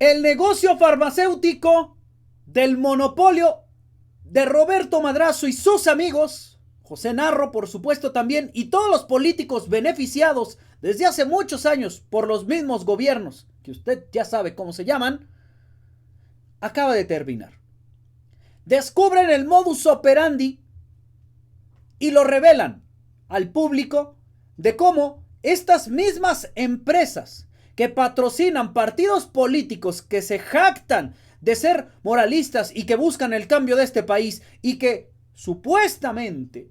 El negocio farmacéutico del monopolio de Roberto Madrazo y sus amigos, José Narro por supuesto también, y todos los políticos beneficiados desde hace muchos años por los mismos gobiernos, que usted ya sabe cómo se llaman, acaba de terminar. Descubren el modus operandi y lo revelan al público de cómo estas mismas empresas que patrocinan partidos políticos que se jactan de ser moralistas y que buscan el cambio de este país y que supuestamente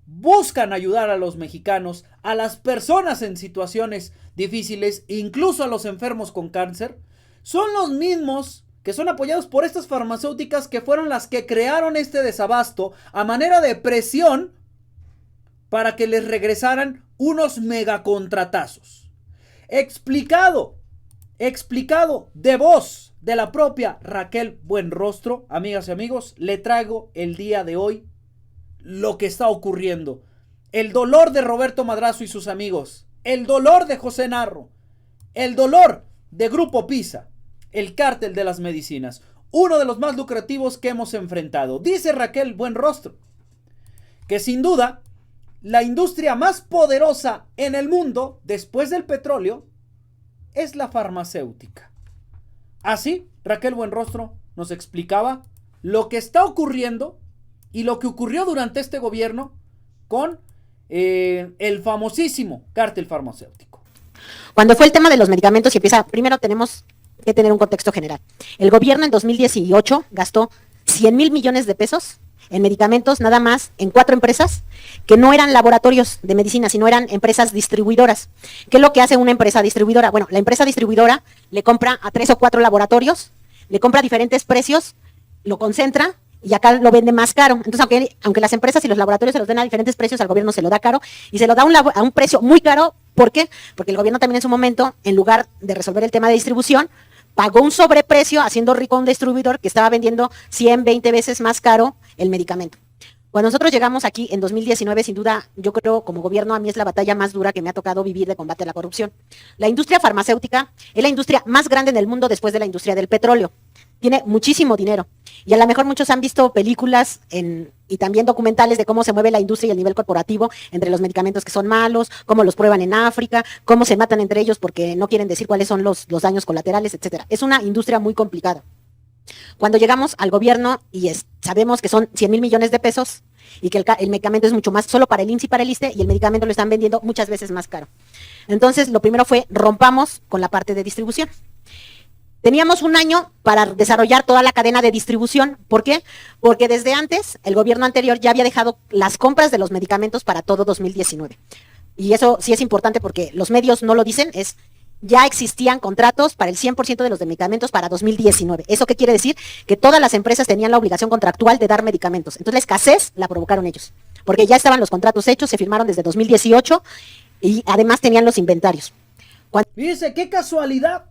buscan ayudar a los mexicanos, a las personas en situaciones difíciles, incluso a los enfermos con cáncer, son los mismos que son apoyados por estas farmacéuticas que fueron las que crearon este desabasto a manera de presión para que les regresaran unos megacontratazos. Explicado de voz de la propia Raquel Buenrostro, amigas y amigos, le traigo el día de hoy lo que está ocurriendo. El dolor de Roberto Madrazo y sus amigos, el dolor de José Narro, el dolor de Grupo PISA, el cártel de las medicinas, uno de los más lucrativos que hemos enfrentado. Dice Raquel Buenrostro que sin duda la industria más poderosa en el mundo, después del petróleo, es la farmacéutica. Así, Raquel Buenrostro nos explicaba lo que está ocurriendo y lo que ocurrió durante este gobierno con el famosísimo cártel farmacéutico. Cuando fue el tema de los medicamentos y empieza, primero tenemos que tener un contexto general. El gobierno en 2018 gastó 100,000 millones de pesos en medicamentos nada más en 4 empresas que no eran laboratorios de medicina, sino eran empresas distribuidoras. ¿Qué es lo que hace una empresa distribuidora? Bueno, la empresa distribuidora le compra a 3 o 4 laboratorios, le compra a diferentes precios, lo concentra y acá lo vende más caro. Entonces, aunque las empresas y los laboratorios se los den a diferentes precios, al gobierno se lo da caro y se lo da a un precio muy caro. ¿Por qué? Porque el gobierno también en su momento, en lugar de resolver el tema de distribución, pagó un sobreprecio haciendo rico a un distribuidor que estaba vendiendo 100, 20 veces más caro el medicamento. Cuando nosotros llegamos aquí en 2019, sin duda, yo creo como gobierno, a mí es la batalla más dura que me ha tocado vivir de combate a la corrupción. La industria farmacéutica es la industria más grande en el mundo después de la industria del petróleo. Tiene muchísimo dinero. Y a lo mejor muchos han visto películas y también documentales de cómo se mueve la industria y el nivel corporativo entre los medicamentos que son malos, cómo los prueban en África, cómo se matan entre ellos porque no quieren decir cuáles son los daños colaterales, etcétera. Es una industria muy complicada. Cuando llegamos al gobierno y sabemos que son 100,000 millones de pesos y que el medicamento es mucho más solo para el IMSS y para el ISSSTE y el medicamento lo están vendiendo muchas veces más caro. Entonces, lo primero fue rompamos con la parte de distribución. Teníamos un año para desarrollar toda la cadena de distribución. ¿Por qué? Porque desde antes, el gobierno anterior ya había dejado las compras de los medicamentos para todo 2019. Y eso sí es importante porque los medios no lo dicen, ya existían contratos para el 100% de los medicamentos para 2019. ¿Eso qué quiere decir? Que todas las empresas tenían la obligación contractual de dar medicamentos. Entonces la escasez la provocaron ellos, porque ya estaban los contratos hechos, se firmaron desde 2018 y además tenían los inventarios. Fíjese, qué casualidad.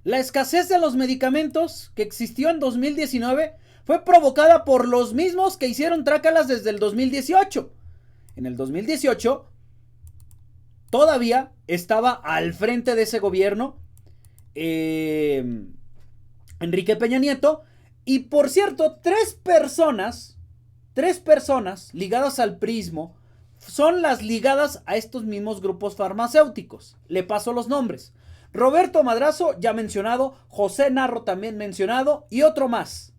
La escasez de los medicamentos que existió en 2019 fue provocada por los mismos que hicieron trácalas desde el 2018. En el 2018 todavía estaba al frente de ese gobierno Enrique Peña Nieto. Y por cierto, tres personas ligadas al prismo son las ligadas a estos mismos grupos farmacéuticos. Le paso los nombres. Roberto Madrazo, ya mencionado, José Narro también mencionado, y otro más.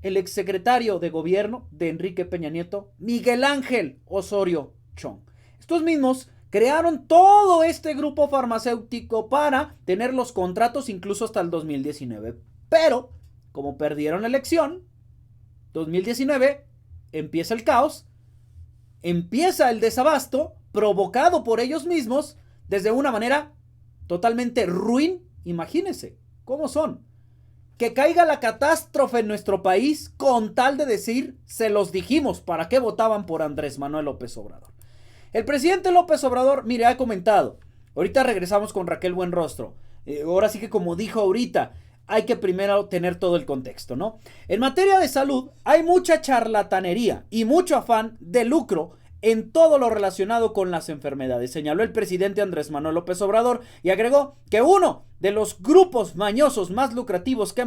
El exsecretario de gobierno de Enrique Peña Nieto, Miguel Ángel Osorio Chong. Estos mismos crearon todo este grupo farmacéutico para tener los contratos incluso hasta el 2019. Pero, como perdieron la elección, 2019, empieza el caos, empieza el desabasto provocado por ellos mismos desde una manera totalmente ruin. Imagínense cómo son. Que caiga la catástrofe en nuestro país con tal de decir, se los dijimos, ¿para qué votaban por Andrés Manuel López Obrador? El presidente López Obrador, mire, ha comentado, ahorita regresamos con Raquel Buenrostro, ahora sí que como dijo ahorita, hay que primero tener todo el contexto, ¿no? En materia de salud hay mucha charlatanería y mucho afán de lucro en todo lo relacionado con las enfermedades, señaló el presidente Andrés Manuel López Obrador y agregó que uno de los grupos mañosos más lucrativos que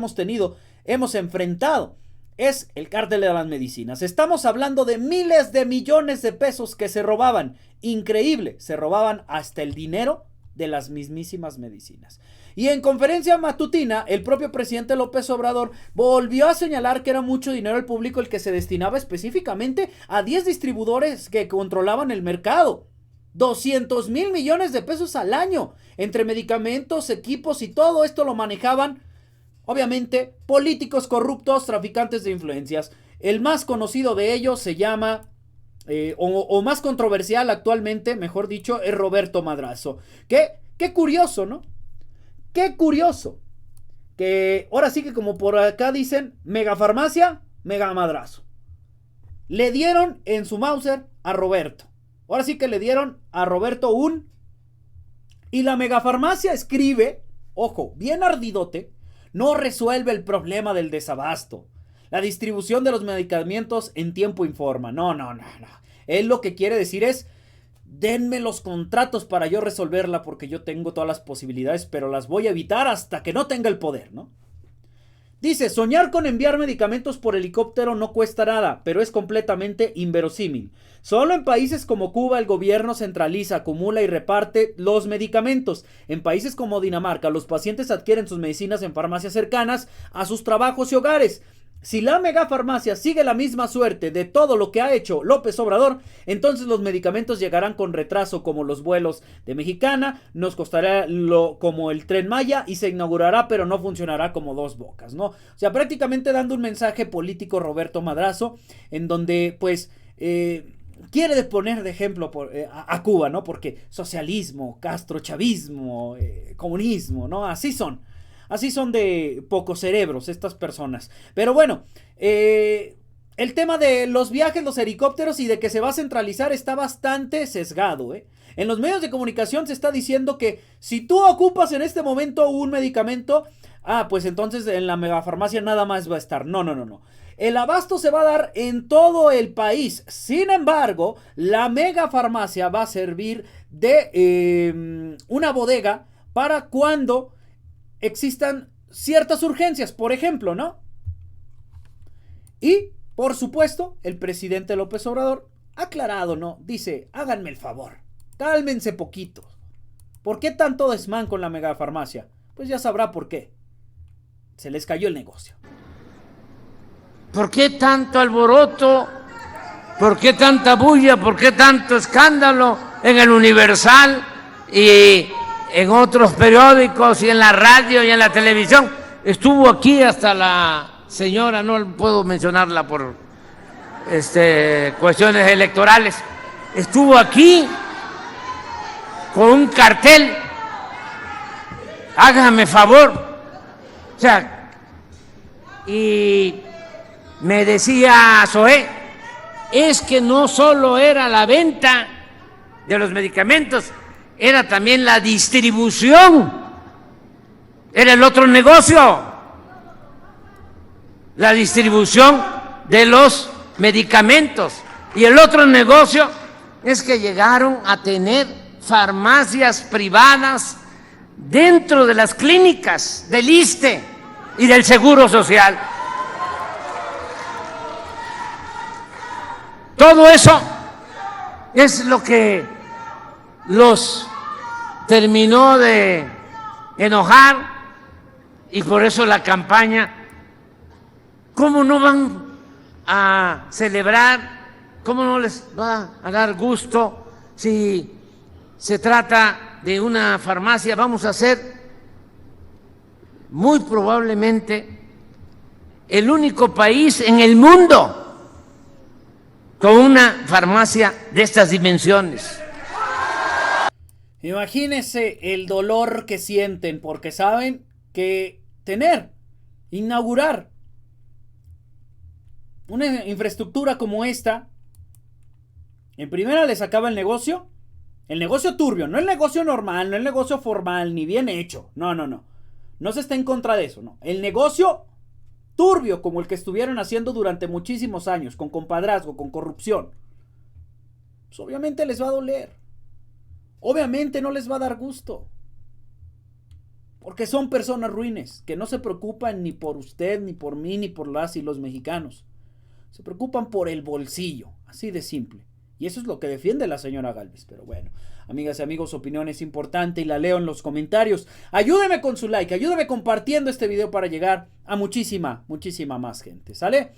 hemos enfrentado es el cártel de las medicinas. Estamos hablando de miles de millones de pesos que se robaban. Increíble, se robaban hasta el dinero de las mismísimas medicinas. Y en conferencia matutina, el propio presidente López Obrador volvió a señalar que era mucho dinero el público el que se destinaba específicamente a 10 distribuidores que controlaban el mercado. 200 mil millones de pesos al año, entre medicamentos, equipos y todo esto lo manejaban, obviamente, políticos corruptos, traficantes de influencias. El más conocido de ellos se llama, o más controversial actualmente, mejor dicho, es Roberto Madrazo. Qué curioso, ¿no? Qué curioso. Que ahora sí que como por acá dicen, megafarmacia, mega madrazo. Le dieron en su Mauser a Roberto. Ahora sí que le dieron a Roberto y la megafarmacia escribe, ojo, bien ardidote, no resuelve el problema del desabasto. La distribución de los medicamentos en tiempo informa. No. Él lo que quiere decir es, denme los contratos para yo resolverla porque yo tengo todas las posibilidades, pero las voy a evitar hasta que no tenga el poder, ¿no? Dice, soñar con enviar medicamentos por helicóptero no cuesta nada, pero es completamente inverosímil. Solo en países como Cuba el gobierno centraliza, acumula y reparte los medicamentos. En países como Dinamarca, los pacientes adquieren sus medicinas en farmacias cercanas a sus trabajos y hogares. Si la megafarmacia sigue la misma suerte de todo lo que ha hecho López Obrador, entonces los medicamentos llegarán con retraso como los vuelos de Mexicana, nos costará como el Tren Maya y se inaugurará pero no funcionará como Dos Bocas, ¿no? O sea, prácticamente dando un mensaje político Roberto Madrazo, en donde pues quiere poner de ejemplo a Cuba, ¿no? Porque socialismo, castrochavismo, comunismo, ¿no? Así son de pocos cerebros estas personas. Pero bueno, el tema de los viajes, los helicópteros y de que se va a centralizar está bastante sesgado, ¿eh? En los medios de comunicación se está diciendo que si tú ocupas en este momento un medicamento, pues entonces en la megafarmacia nada más va a estar. No. El abasto se va a dar en todo el país. Sin embargo, la megafarmacia va a servir de una bodega para cuando existan ciertas urgencias, por ejemplo, ¿no? Y, por supuesto, el presidente López Obrador ha aclarado, ¿no? Dice, háganme el favor, cálmense poquito. ¿Por qué tanto desmán con la megafarmacia? Pues ya sabrá por qué. Se les cayó el negocio. ¿Por qué tanto alboroto? ¿Por qué tanta bulla? ¿Por qué tanto escándalo en el Universal y en otros periódicos y en la radio y en la televisión? Estuvo aquí hasta la señora, no puedo mencionarla por cuestiones electorales, estuvo aquí con un cartel, hágame favor, o sea, y me decía Zoé, es que no solo era la venta de los medicamentos, era también la distribución, era el otro negocio, la distribución de los medicamentos. Y el otro negocio es que llegaron a tener farmacias privadas dentro de las clínicas del ISSSTE y del Seguro Social. Todo eso es lo que los terminó de enojar y por eso la campaña. ¿Cómo no van a celebrar? ¿Cómo no les va a dar gusto si se trata de una farmacia? Vamos a ser muy probablemente el único país en el mundo con una farmacia de estas dimensiones. Imagínense el dolor que sienten porque saben que inaugurar una infraestructura como esta, en primera les acaba el negocio turbio, no el negocio normal, no el negocio formal, ni bien hecho, no se está en contra de eso, no, el negocio turbio como el que estuvieron haciendo durante muchísimos años, con compadrazgo, con corrupción. pues obviamente les va a doler. Obviamente no les va a dar gusto. Porque son personas ruines, que no se preocupan ni por usted, ni por mí, ni por las y los mexicanos. Se preocupan por el bolsillo, así de simple. Y eso es lo que defiende la señora Gálvez. Pero bueno, amigas y amigos, su opinión es importante y la leo en los comentarios. Ayúdeme con su like, ayúdeme compartiendo este video para llegar a muchísima más gente. ¿Sale?